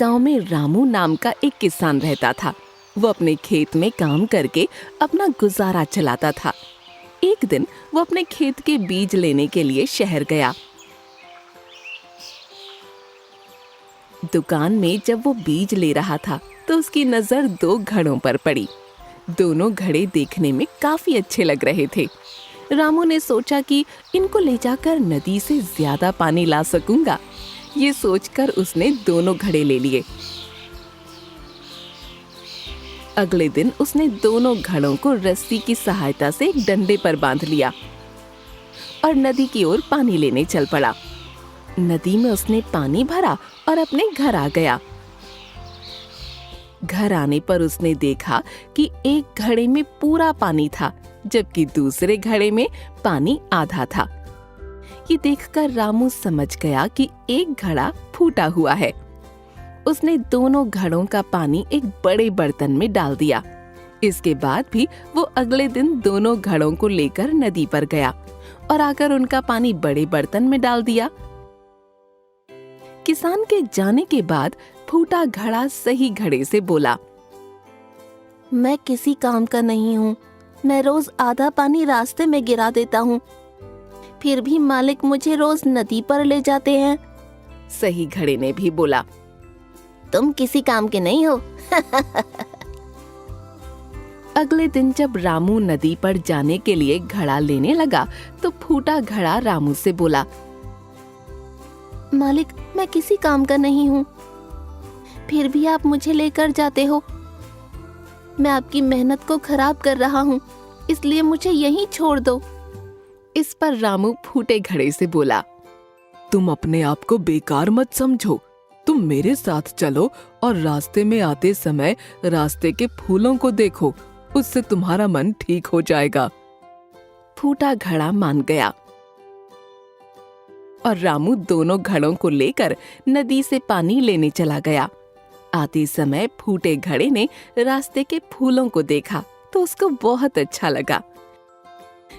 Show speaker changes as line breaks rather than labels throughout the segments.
गांव में रामू नाम का एक किसान रहता था। वो अपने खेत में काम करके अपना गुजारा चलाता था। एक दिन वो अपने खेत के बीज लेने के लिए शहर गया। दुकान में जब वो बीज ले रहा था तो उसकी नजर दो घड़ों पर पड़ी। दोनों घड़े देखने में काफी अच्छे लग रहे थे। रामू ने सोचा कि इनको ले जाकर नदी से ज्यादा पानी ला सकूंगा। ये सोचकर उसने दोनों घड़े ले लिए। अगले दिन उसने दोनों घड़ों को रस्सी की सहायता से एक डंडे पर बांध लिया और नदी की ओर पानी लेने चल पड़ा। नदी में उसने पानी भरा और अपने घर आ गया। घर आने पर उसने देखा कि एक घड़े में पूरा पानी था, जबकि दूसरे घड़े में पानी आधा था। ये देखकर रामू समझ गया कि एक घड़ा फूटा हुआ है। उसने दोनों घड़ों का पानी एक बड़े बर्तन में डाल दिया। इसके बाद भी वो अगले दिन दोनों घड़ों को लेकर नदी पर गया और आकर उनका पानी बड़े बर्तन में डाल दिया। किसान के जाने के बाद फूटा घड़ा सही घड़े से बोला,
मैं किसी काम का नहीं हूँ। मैं रोज आधा पानी रास्ते में गिरा देता हूँ, फिर भी मालिक मुझे रोज नदी पर ले जाते हैं।
सही घड़े ने भी बोला,
तुम किसी काम के नहीं हो।
अगले दिन जब रामू नदी पर जाने के लिए घड़ा लेने लगा तो फूटा घड़ा रामू से बोला,
मालिक मैं किसी काम का नहीं हूँ, फिर भी आप मुझे लेकर जाते हो। मैं आपकी मेहनत को खराब कर रहा हूँ, इसलिए मुझे यहीं छोड़ दो।
इस पर रामू फूटे घड़े से बोला,
तुम अपने आप को बेकार मत समझो। तुम मेरे साथ चलो और रास्ते में आते समय रास्ते के फूलों को देखो, उससे तुम्हारा मन ठीक हो जाएगा।
फूटा घड़ा मान गया और रामू दोनों घड़ों को लेकर नदी से पानी लेने चला गया। आते समय फूटे घड़े ने रास्ते के फूलों को देखा तो उसको बहुत अच्छा लगा,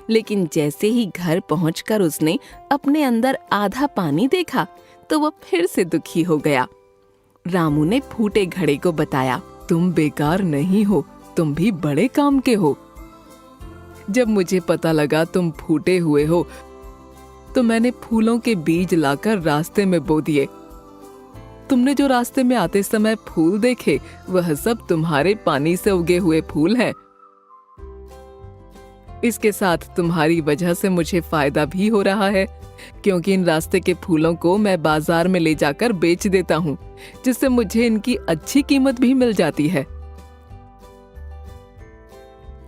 लेकिन जैसे ही घर पहुंचकर उसने अपने अंदर आधा पानी देखा तो वो फिर से दुखी हो गया। रामू ने फूटे घड़े को बताया,
तुम बेकार नहीं हो, तुम भी बड़े काम के हो। जब मुझे पता लगा तुम फूटे हुए हो तो मैंने फूलों के बीज लाकर रास्ते में बो दिए। तुमने जो रास्ते में आते समय फूल देखे वह सब तुम्हारे पानी से उगे हुए फूल हैं। इसके साथ तुम्हारी वजह से मुझे फायदा भी हो रहा है, क्योंकि इन रास्ते के फूलों को मैं बाजार में ले जाकर बेच देता हूँ, जिससे मुझे इनकी अच्छी कीमत भी मिल जाती है।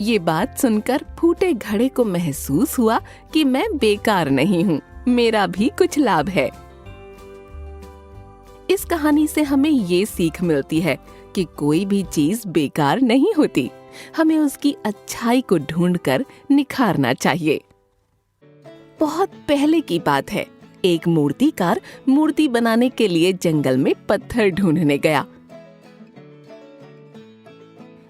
ये बात सुनकर फूटे घड़े को महसूस हुआ कि मैं बेकार नहीं हूँ, मेरा भी कुछ लाभ है। इस कहानी से हमें ये सीख मिलती है कि कोई भी चीज बेकार नहीं होती, हमें उसकी अच्छाई को ढूंढकर निखारना चाहिए। बहुत पहले की बात है, एक मूर्तिकार मूर्ति बनाने के लिए जंगल में पत्थर ढूंढने गया।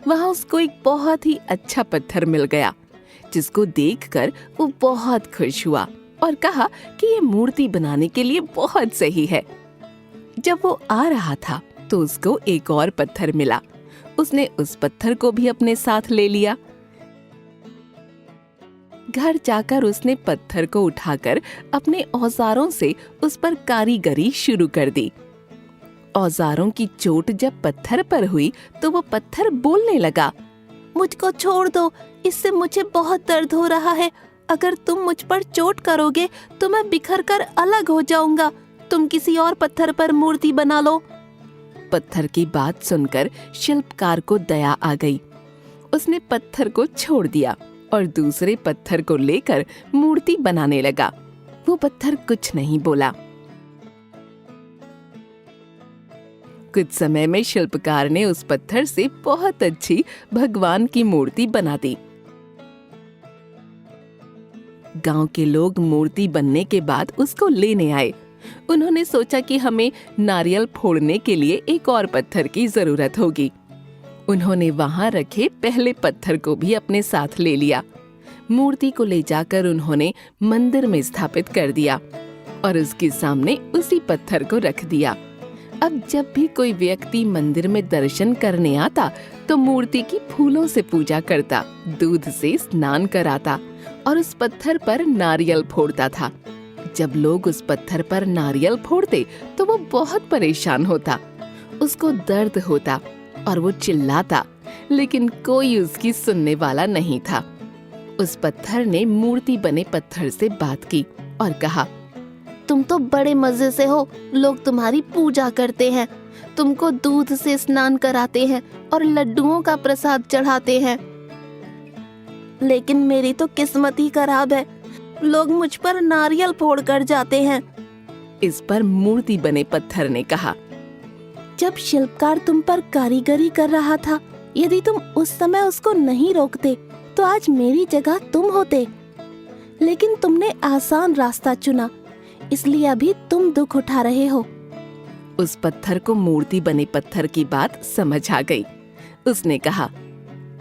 वहां उसको एक बहुत ही अच्छा पत्थर मिल गया, जिसको देखकर वो बहुत खुश हुआ और कहा कि ये मूर्ति बनाने के लिए बहुत सही है। जब वो आ रहा था तो उसको एक और पत्थर मिला। उसने उस पत्थर को भी अपने साथ ले लिया। घर जाकर उसने पत्थर को उठाकर अपने औजारों से उस पर कारीगरी शुरू कर दी। औजारों की चोट जब पत्थर पर हुई तो वो पत्थर बोलने लगा,
मुझको छोड़ दो, इससे मुझे बहुत दर्द हो रहा है। अगर तुम मुझ पर चोट करोगे तो मैं बिखर कर अलग हो जाऊंगा। तुम किसी और पत्थर पर मूर्ति बना लो।
पत्थर की बात सुनकर शिल्पकार को दया आ गई। उसने पत्थर को छोड़ दिया और दूसरे पत्थर को लेकर मूर्ति बनाने लगा। वो पत्थर कुछ नहीं बोला। कुछ समय में शिल्पकार ने उस पत्थर से बहुत अच्छी भगवान की मूर्ति बना दी। गांव के लोग मूर्ति बनने के बाद उसको लेने आए। उन्होंने सोचा कि हमें नारियल फोड़ने के लिए एक और पत्थर की जरूरत होगी। उन्होंने वहां रखे पहले पत्थर को भी अपने साथ ले लिया। मूर्ति को ले जाकर उन्होंने मंदिर में स्थापित कर दिया और उसके सामने उसी पत्थर को रख दिया। अब जब भी कोई व्यक्ति मंदिर में दर्शन करने आता तो मूर्ति की फूलों से पूजा करता, दूध से स्नान कराता और उस पत्थर पर नारियल फोड़ता था। जब लोग उस पत्थर पर नारियल फोड़ते तो वो बहुत परेशान होता, उसको दर्द होता और वो चिल्लाता, लेकिन कोई उसकी सुनने वाला नहीं था। उस पत्थर ने मूर्ति बने पत्थर से बात की और कहा,
तुम तो बड़े मजे से हो, लोग तुम्हारी पूजा करते हैं, तुमको दूध से स्नान कराते हैं और लड्डुओं का प्रसाद चढ़ाते हैं, लेकिन मेरी तो किस्मत ही खराब है, लोग मुझ पर नारियल फोड़ कर जाते हैं।
इस पर मूर्ति बने पत्थर ने कहा,
जब शिल्पकार तुम पर कारीगरी कर रहा था, यदि तुम उस समय उसको नहीं रोकते तो आज मेरी जगह तुम होते, लेकिन तुमने आसान रास्ता चुना, इसलिए अभी तुम दुख उठा रहे हो।
उस पत्थर को मूर्ति बने पत्थर की बात समझ आ गई। उसने कहा,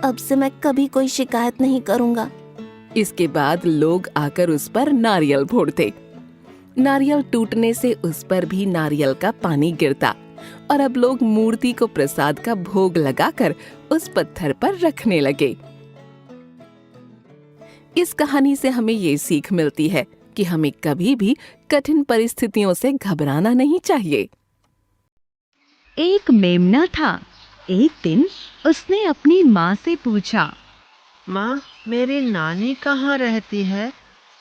अब से मैं कभी कोई शिकायत नहीं करूँगा।
इसके बाद लोग आकर उस पर नारियल फोड़ते। नारियल टूटने से उस पर भी नारियल का पानी गिरता और अब लोग मूर्ति को प्रसाद का भोग लगाकर उस पत्थर पर रखने लगे। इस कहानी से हमें ये सीख मिलती है कि हमें कभी भी कठिन परिस्थितियों से घबराना नहीं चाहिए।
एक मेमना था। एक दिन उसने अपनी माँ से पूछा,
माँ, मेरी नानी कहाँ रहती है?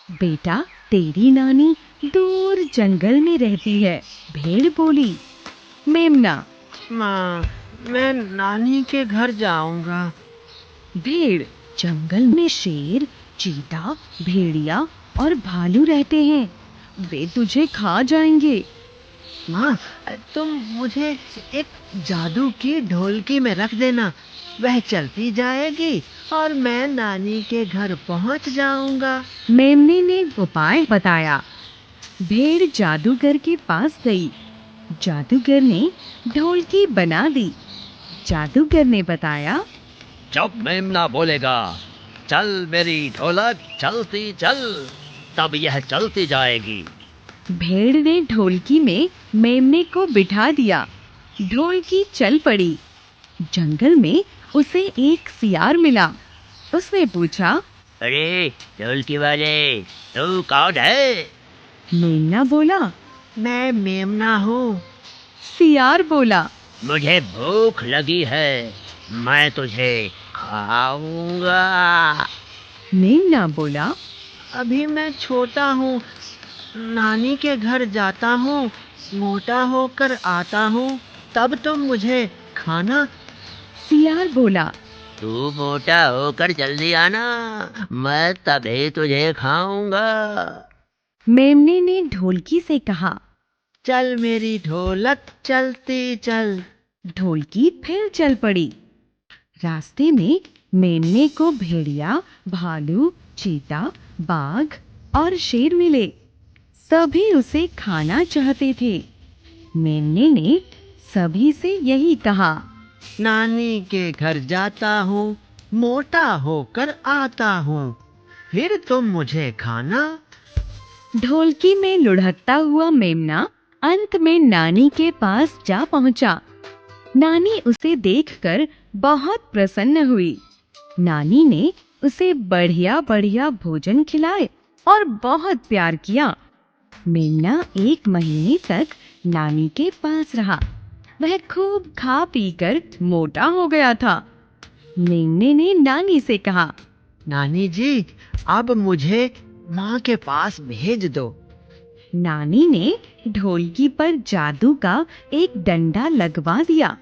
बेटा, तेरी नानी दूर जंगल में रहती है, भेड़ बोली। मेमना,
माँ, मैं नानी के घर जाऊंगा।
भेड़, जंगल में शेर, चीता, भेड़िया और भालू रहते हैं, वे तुझे खा जाएंगे।
माँ, तुम मुझे एक जादू की ढोलकी में रख देना, वह चलती जाएगी और मैं नानी के घर पहुँच जाऊंगा।
मेमने ने उपाय बताया। भेड़ जादूगर के पास गई। जादूगर ने ढोलकी बना दी। जादूगर ने बताया,
जब मेमना बोलेगा, चल मेरी ढोलक चलती चल, तब यह चलती जाएगी।
भेड़ ने ढोलकी में मेमने को बिठा दिया। ढोलकी चल पड़ी। जंगल में उसे एक सियार मिला। उसने पूछा,
अरे ढोलकी वाले, तू कौन है?
मेमना बोला,
मैं मेमना हूँ।
सियार बोला,
मुझे भूख लगी है, मैं तुझे खाऊंगा।
मेमना बोला,
अभी मैं छोटा हूँ, नानी के घर जाता हूँ, मोटा होकर आता हूँ, तब तुम मुझे खाना।
सियार बोला,
तू मोटा होकर जल्दी आना, मैं तभी तुझे खाऊंगा।
मेमने ने ढोलकी से कहा।
चल मेरी ढोलक चलती चल।
ढोलकी फिर चल पड़ी। रास्ते में मेमने को भेड़िया, भालू, चीता, बाघ और शेर मिले। सभी उसे खाना चाहते थे। मेमने ने सभी से यही कहा,
नानी के घर जाता हूँ, मोटा होकर आता हूँ, फिर तुम मुझे खाना।
ढोलकी में लुढ़कता हुआ मेमना अंत में नानी के पास जा पहुंचा। नानी उसे देखकर बहुत प्रसन्न हुई। नानी ने उसे बढ़िया बढ़िया भोजन खिलाए और बहुत प्यार किया। मेमना 1 महीने तक नानी के पास रहा। वह खूब खा पीकर मोटा हो गया था। मेमने ने नानी से कहा,
नानी जी, अब मुझे माँ के पास भेज दो।
नानी ने ढोलकी पर जादू का एक डंडा लगवा दिया।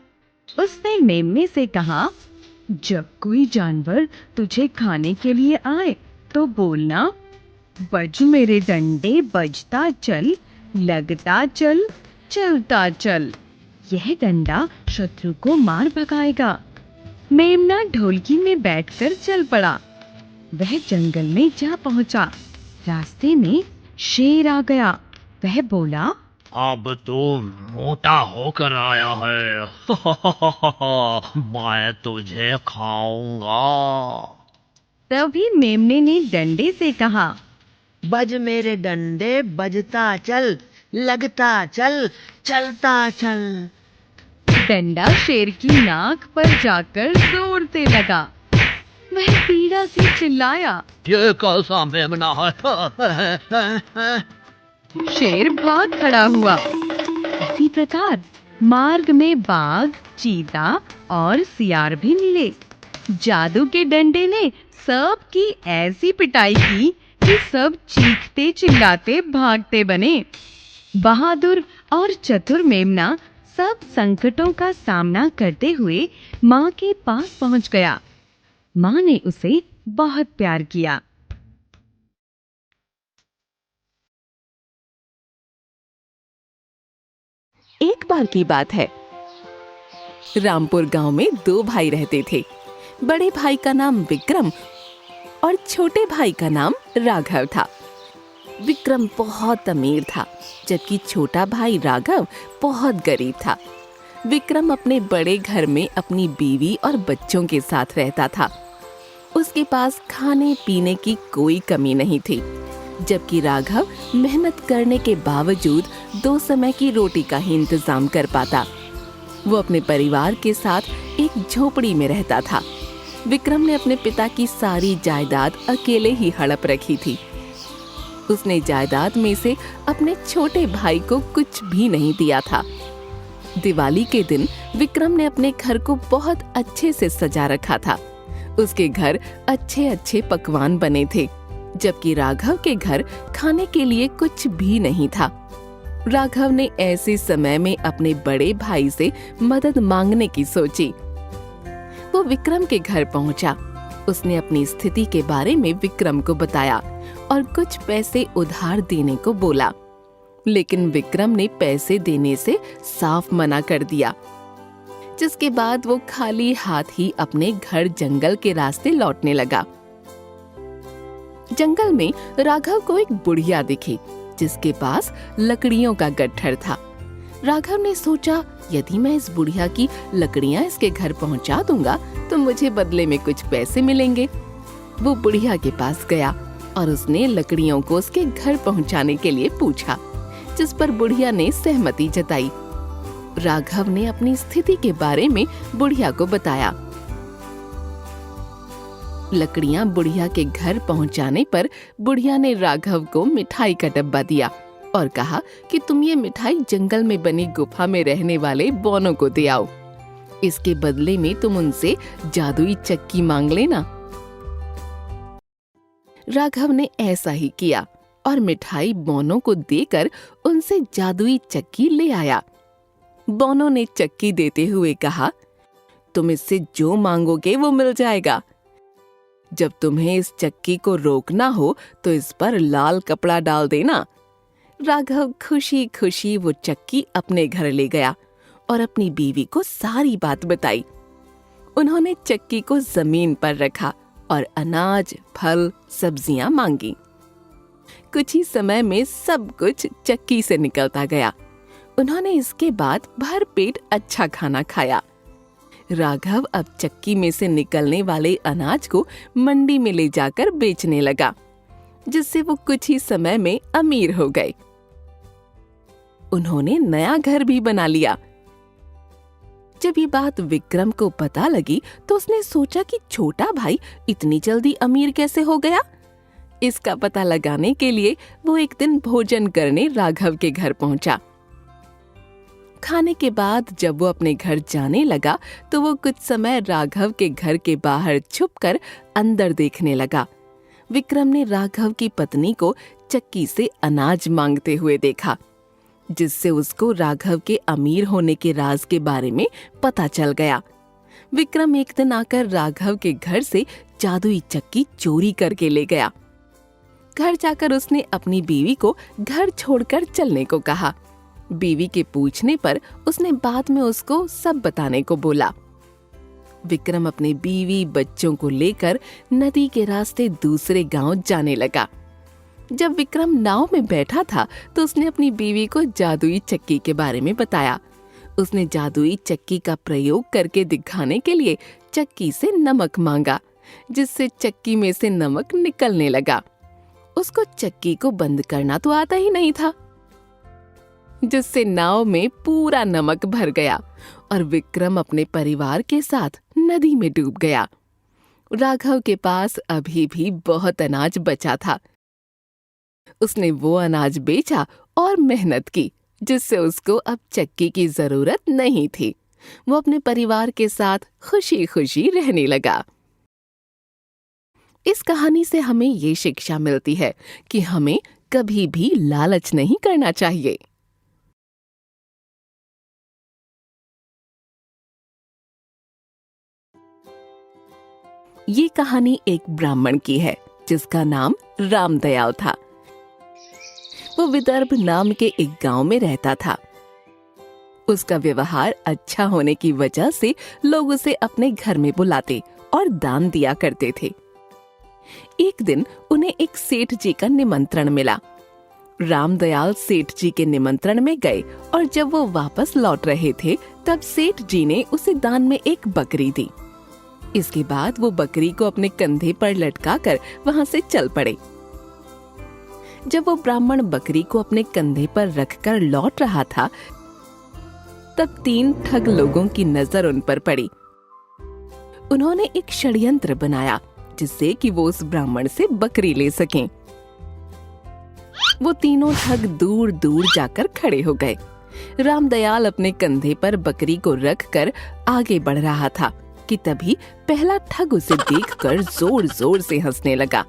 उसने मेमने से कहा, जब कोई जानवर तुझे खाने के लिए आए तो बोलना, बज मेरे डंडे बजता चल, लगता चल, चलता चल। यह डंडा शत्रु को मार भगाएगा। मेमना ढोलकी में बैठकर चल पड़ा। वह जंगल में जा पहुंचा। रास्ते में शेर आ गया। वह बोला,
अब तू मोटा होकर आया है, मैं तुझे खाऊंगा।
तभी मेमने ने डंडे से कहा,
बज मेरे डंडे बजता चल, लगता चल, चलता चल।
डंडा शेर की नाक पर जाकर जोर से लगा। वह पीड़ा से चिल्लाया।
ये कैसा मेमना है?
शेर भाग खड़ा हुआ। इसी प्रकार मार्ग में बाघ, चीता और सियार भी मिले। जादू के डंडे ने सबकी ऐसी पिटाई की कि सब चीखते चिल्लाते भागते बने। बहादुर और चतुर मेमना सब संकटों का सामना करते हुए माँ के पास पहुंच गया। माँ ने उसे बहुत प्यार किया।
एक बार की बात है, रामपुर गांव में दो भाई रहते थे। बड़े भाई का नाम विक्रम और छोटे भाई का नाम राघव था। विक्रम बहुत अमीर था, जबकि छोटा भाई राघव बहुत गरीब था। विक्रम अपने बड़े घर में अपनी बीवी और बच्चों के साथ रहता था। उसके पास खाने पीने की कोई कमी नहीं थी, जबकि राघव मेहनत करने के बावजूद 2 समय की रोटी का ही इंतजाम कर पाता। वो अपने परिवार के साथ एक झोपड़ी में रहता था। विक्रम ने अपने पिता की सारी जायदाद अकेले ही हड़प रखी थी। उसने जायदाद में से अपने छोटे भाई को कुछ भी नहीं दिया था। दिवाली के दिन विक्रम ने अपने घर को बहुत अच्छे से सजा रखा था। उसके घर अच्छे अच्छे पकवान बने थे, जबकि राघव के घर खाने के लिए कुछ भी नहीं था। राघव ने ऐसे समय में अपने बड़े भाई से मदद मांगने की सोची। वो विक्रम के घर पहुंचा। उसने अपनी स्थिति के बारे में विक्रम को बताया और कुछ पैसे उधार देने को बोला, लेकिन विक्रम ने पैसे देने से साफ मना कर दिया। जिसके बाद वो खाली हाथ ही अपने घर जंगल के रास्ते लौटने लगा। जंगल में राघव को एक बुढ़िया दिखी, जिसके पास लकड़ियों का गट्ठर था। राघव ने सोचा, यदि मैं इस बुढ़िया की लकड़ियां इसके घर पहुंचा दूंगा तो मुझे बदले में कुछ पैसे मिलेंगे। वो बुढ़िया के पास गया और उसने लकड़ियों को उसके घर पहुंचाने के लिए पूछा, जिस पर बुढ़िया ने सहमति जताई। राघव ने अपनी स्थिति के बारे में बुढ़िया को बताया। लकड़ियां बुढ़िया के घर पहुंचाने पर बुढ़िया ने राघव को मिठाई का डब्बा दिया और कहा कि तुम ये मिठाई जंगल में बनी गुफा में रहने वाले बौनों को दे आओ। इसके बदले में तुम उनसे जादुई चक्की मांग लेना। राघव ने ऐसा ही किया और मिठाई बौनों को देकर उनसे जादुई चक्की ले आया। बौनों ने चक्की देते हुए कहा, तुम इससे जो मांगोगे वो मिल जाएगा। जब तुम्हें इस चक्की को रोकना हो तो इस पर लाल कपड़ा डाल देना। राघव खुशी खुशी वो चक्की अपने घर ले गया और अपनी बीवी को सारी बात बताई। उन्होंने चक्की को जमीन पर रखा और अनाज, फल, सब्जियां मांगी। कुछ ही समय में सब कुछ चक्की से निकलता गया। उन्होंने इसके बाद भरपेट अच्छा खाना खाया। राघव अब चक्की में से निकलने वाले अनाज को मंडी में ले जाकर बेचने लगा, जिससे वो कुछ ही समय में अमीर हो गए। उन्होंने नया घर भी बना लिया। जब ये बात विक्रम को पता लगी तो उसने सोचा कि छोटा भाई इतनी जल्दी अमीर कैसे हो गया। इसका पता लगाने के लिए वो एक दिन भोजन करने राघव के घर पहुंचा। खाने के बाद जब वो अपने घर जाने लगा तो वो कुछ समय राघव के घर के बाहर छुपकर अंदर देखने लगा। विक्रम ने राघव की पत्नी को चक्की से अनाज मांगते हुए देखा, जिससे उसको राघव के अमीर होने के राज के बारे में पता चल गया। विक्रम एक दिन आकर राघव के घर से जादुई चक्की चोरी करके ले गया। घर जाकर उसने अपनी बीवी को घर छोड़कर चलने को कहा। बीवी के पूछने पर उसने बाद में उसको सब बताने को बोला। विक्रम अपने बीवी बच्चों को लेकर नदी के रास्ते दूसरे गांव जाने लगा। जब विक्रम नाव में बैठा था तो उसने अपनी बीवी को जादुई चक्की के बारे में बताया। उसने जादुई चक्की का प्रयोग करके दिखाने के लिए चक्की से नमक मांगा, जिससे चक्की में से नमक निकलने लगा। उसको चक्की को बंद करना तो आता ही नहीं था। जिससे नाव में पूरा नमक भर गया और विक्रम अपने परिवार के साथ नदी में डूब गया। राघव के पास अभी भी बहुत अनाज बचा था। उसने वो अनाज बेचा और मेहनत की, जिससे उसको अब चक्की की जरूरत नहीं थी। वो अपने परिवार के साथ खुशी खुशी रहने लगा। इस कहानी से हमें ये शिक्षा मिलती है कि हमें कभी भी लालच नहीं करना चाहिए। ये कहानी एक ब्राह्मण की है जिसका नाम रामदयाल था। वो विदर्भ नाम के एक गांव में रहता था। उसका व्यवहार अच्छा होने की वजह से लोग उसे अपने घर में बुलाते और दान दिया करते थे। एक दिन उन्हें एक सेठ जी का निमंत्रण मिला। रामदयाल सेठ जी के निमंत्रण में गए और जब वो वापस लौट रहे थे तब सेठ जी ने उसे दान में एक बकरी दी। इसके बाद वो बकरी को अपने कंधे पर लटकाकर वहां से चल पड़े। जब वो ब्राह्मण बकरी को अपने कंधे पर रखकर लौट रहा था तब 3 ठग लोगों की नजर उन पर पड़ी। उन्होंने एक षड्यंत्र बनाया जिससे कि वो उस ब्राह्मण से बकरी ले सकें। वो तीनों ठग दूर दूर जाकर खड़े हो गए। रामदयाल अपने कंधे पर बकरी को रखकर आगे बढ़ रहा था कि तभी पहला ठग उसे देखकर जोर जोर से हंसने लगा।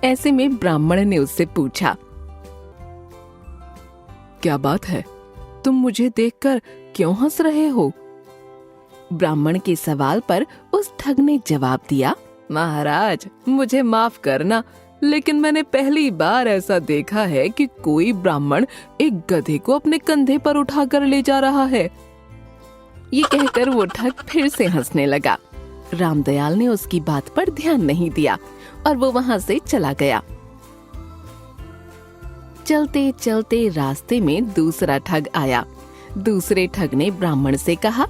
ऐसे में ब्राह्मण ने उससे पूछा,
क्या बात है, तुम मुझे देखकर क्यों हंस रहे हो?
ब्राह्मण के सवाल पर उस ठग ने जवाब दिया,
महाराज, मुझे माफ करना, लेकिन मैंने पहली बार ऐसा देखा है कि कोई ब्राह्मण एक गधे को अपने कंधे पर उठाकर ले जा रहा है।
ये कहकर वो ठग फिर से हंसने लगा। रामदयाल ने उसकी बात पर ध्यान नहीं दिया और वो वहां से चला गया। चलते चलते रास्ते में दूसरा ठग आया। दूसरे ठग ने ब्राह्मण से कहा,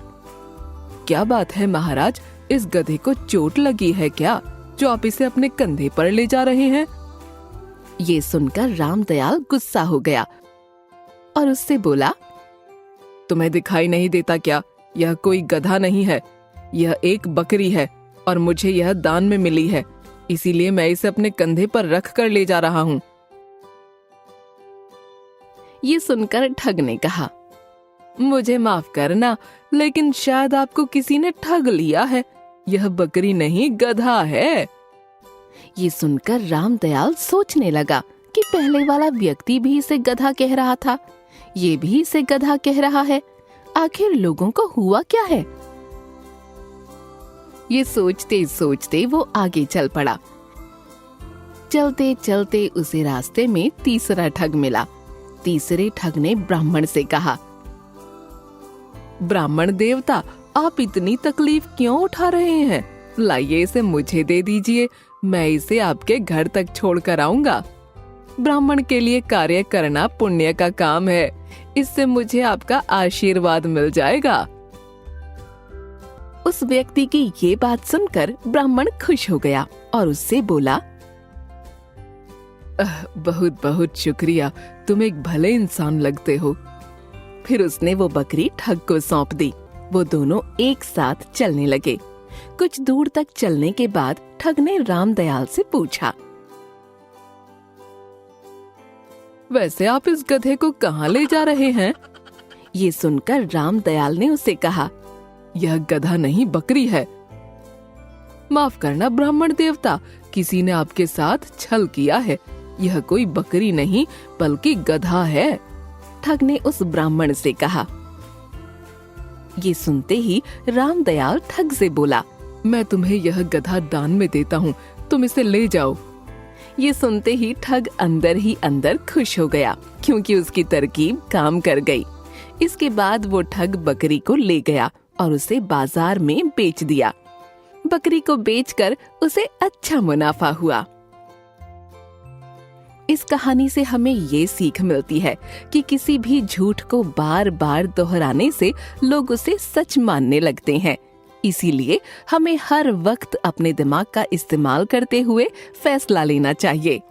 क्या बात है महाराज, इस गधे को चोट लगी है क्या, जो आप इसे अपने कंधे पर ले जा रहे हैं?
ये सुनकर रामदयाल गुस्सा हो गया और उससे बोला,
तुम्हें दिखाई नहीं देता क्या? यह कोई गधा नहीं है, यह एक बकरी है और मुझे यह दान में मिली है, इसीलिए मैं इसे अपने कंधे पर रख कर ले जा रहा हूँ।
ये सुनकर ठग ने कहा,
मुझे माफ करना, लेकिन शायद आपको किसी ने ठग लिया है, यह बकरी नहीं गधा है।
ये सुनकर रामदयाल सोचने लगा कि पहले वाला व्यक्ति भी इसे गधा कह रहा था, ये भी इसे गधा कह रहा है, आखिर लोगों को हुआ क्या है? ये सोचते सोचते वो आगे चल पड़ा। चलते चलते उसे रास्ते में तीसरा ठग मिला। तीसरे ठग ने ब्राह्मण से कहा,
ब्राह्मण देवता, आप इतनी तकलीफ क्यों उठा रहे हैं? लाइए इसे मुझे दे दीजिए, मैं इसे आपके घर तक छोड़ कर आऊंगा। ब्राह्मण के लिए कार्य करना पुण्य का काम है, इससे मुझे आपका आशीर्वाद मिल जाएगा।
उस व्यक्ति की ये बात सुनकर ब्राह्मण खुश हो गया और उससे बोला,
बहुत बहुत शुक्रिया, तुम एक भले इंसान लगते हो।
फिर उसने वो बकरी ठग को सौंप दी। वो दोनों एक साथ चलने लगे। कुछ दूर तक चलने के बाद ठग ने रामदयाल से पूछा,
वैसे आप इस गधे को कहाँ ले जा रहे हैं?
ये सुनकर रामदयाल ने उसे कहा,
यह गधा नहीं बकरी है। माफ करना ब्राह्मण देवता, किसी ने आपके साथ छल किया है, यह कोई बकरी नहीं बल्कि गधा है।
ठग ने उस ब्राह्मण से कहा। ये सुनते ही रामदयाल ठग से बोला,
मैं तुम्हें यह गधा दान में देता हूँ, तुम इसे ले जाओ।
ये सुनते ही ठग अंदर ही अंदर खुश हो गया, क्योंकि उसकी तरकीब काम कर गई। इसके बाद वो ठग बकरी को ले गया और उसे बाजार में बेच दिया। बकरी को बेचकर उसे अच्छा मुनाफा हुआ। इस कहानी से हमें ये सीख मिलती है कि किसी भी झूठ को बार बार दोहराने से लोग उसे सच मानने लगते हैं। इसीलिए हमें हर वक्त अपने दिमाग का इस्तेमाल करते हुए फैसला लेना चाहिए।